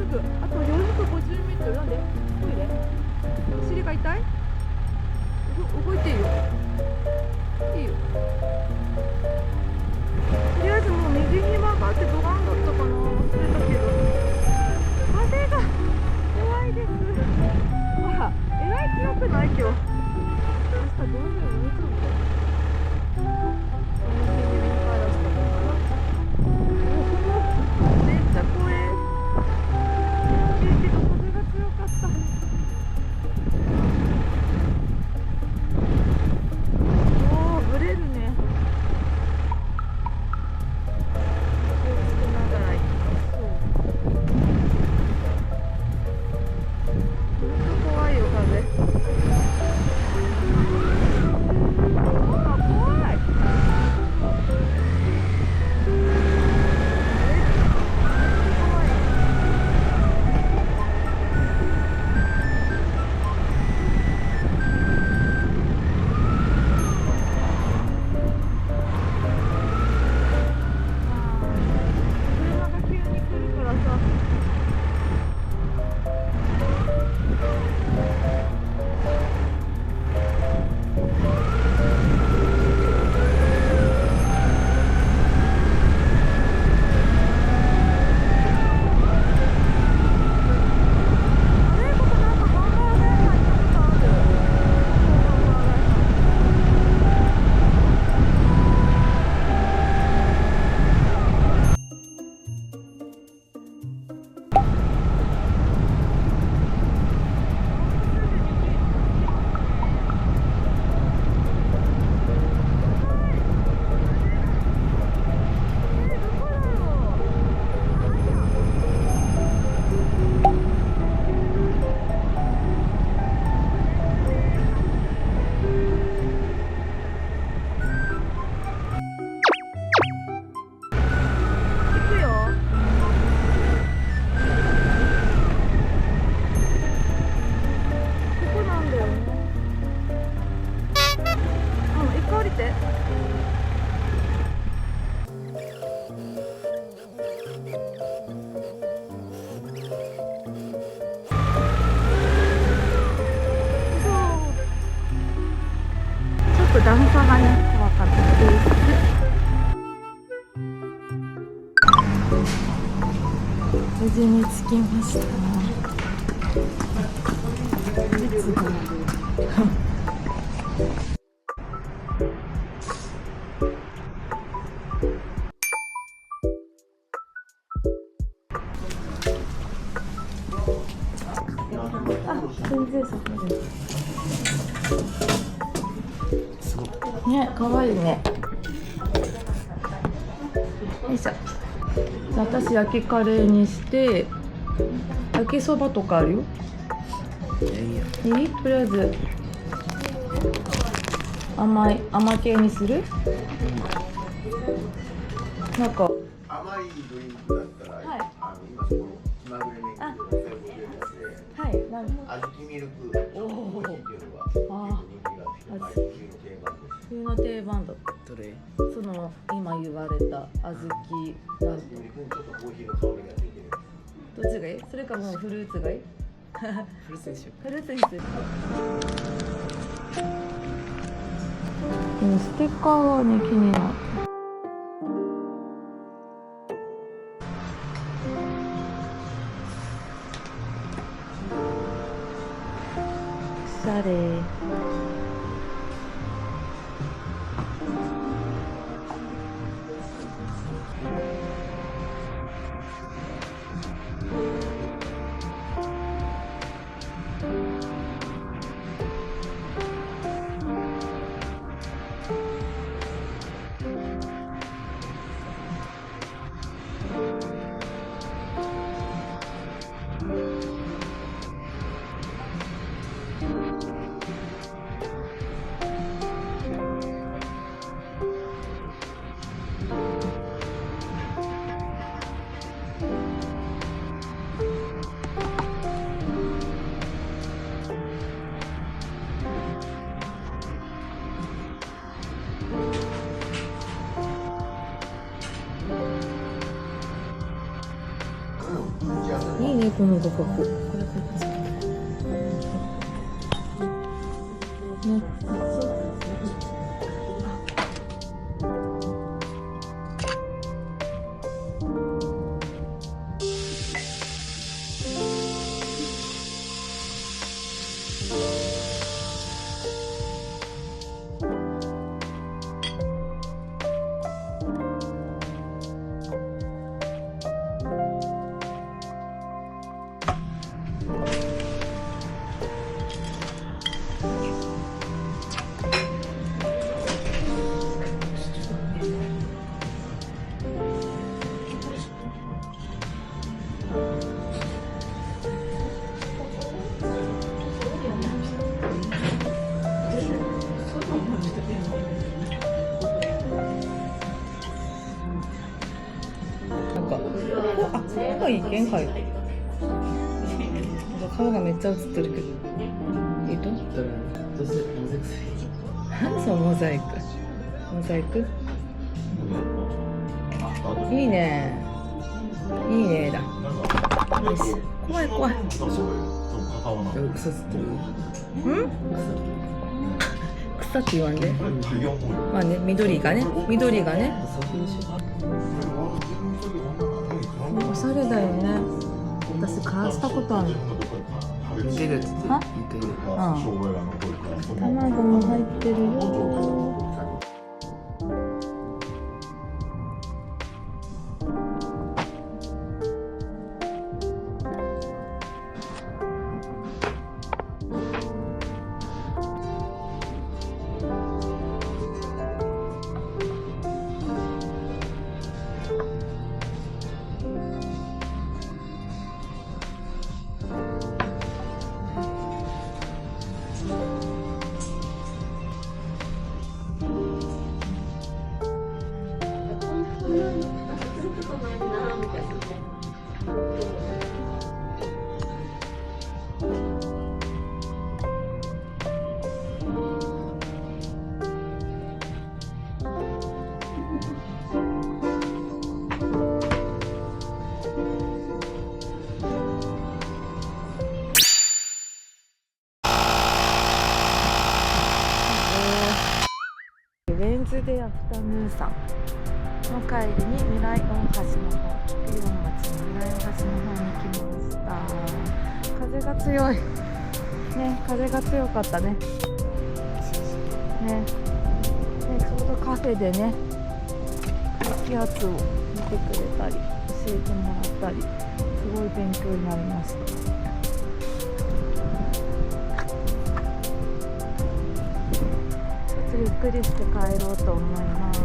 ぐあと450メートル。なんでトイレ？お尻が痛い？動いていいよ。いいよ。とりあえずもう右に曲がってドガンだったかな、忘れたけど。風が怖いです。ほら、えらい強くない今日。明日どうする？大丈夫？めっちゃ怖い。けど風が強かった。おお、ブレるね。気をつけながら行きましょう。本当怖いよ風。あ、怖い。段差がね、怖かったです。無事に着きました。列があ、全然そこです。ね、可愛いね。よいしょ。私焼きカレーにして、焼きそばとかあるよ。いい？とりあえず甘系にする？なんか甘いドリンクだったら、はい、今そこの気まぐれ麺のセルフでやって、はい、小豆ミルクおおっていうのが人気があって、冬の定番だった。どれ？その今言われた小豆なんと。ちょっとコーヒーの香りがついてる。どっちがいい？それかもうフルーツがいい？フルーツにしよう。フルーツにする。でもステッカーがね、気になる。おしゃれ。いいねこの画角。これこっち。ね。なんかあ、ここがいいけんかよ。顔がめっちゃ映ってるけど。いいと？そうモザイク。モザイク？いいね。いいねだ。よし。怖い怖い。嘘つってる。ん？草って言わんで。まあね、緑がね。緑がね。おしゃれだよね。私買わしたことある。似てるやつって似てる。卵も入ってるよ。ウェンズデーアフタヌーンさんの帰りに未来大橋の方、イオン町の未来大橋の方に来ました。風が強いね、風が強かったね。ね、ちょうどカフェでね空気圧を見てくれたり教えてもらったり、すごい勉強になりました。ゆっくりして帰ろうと思います。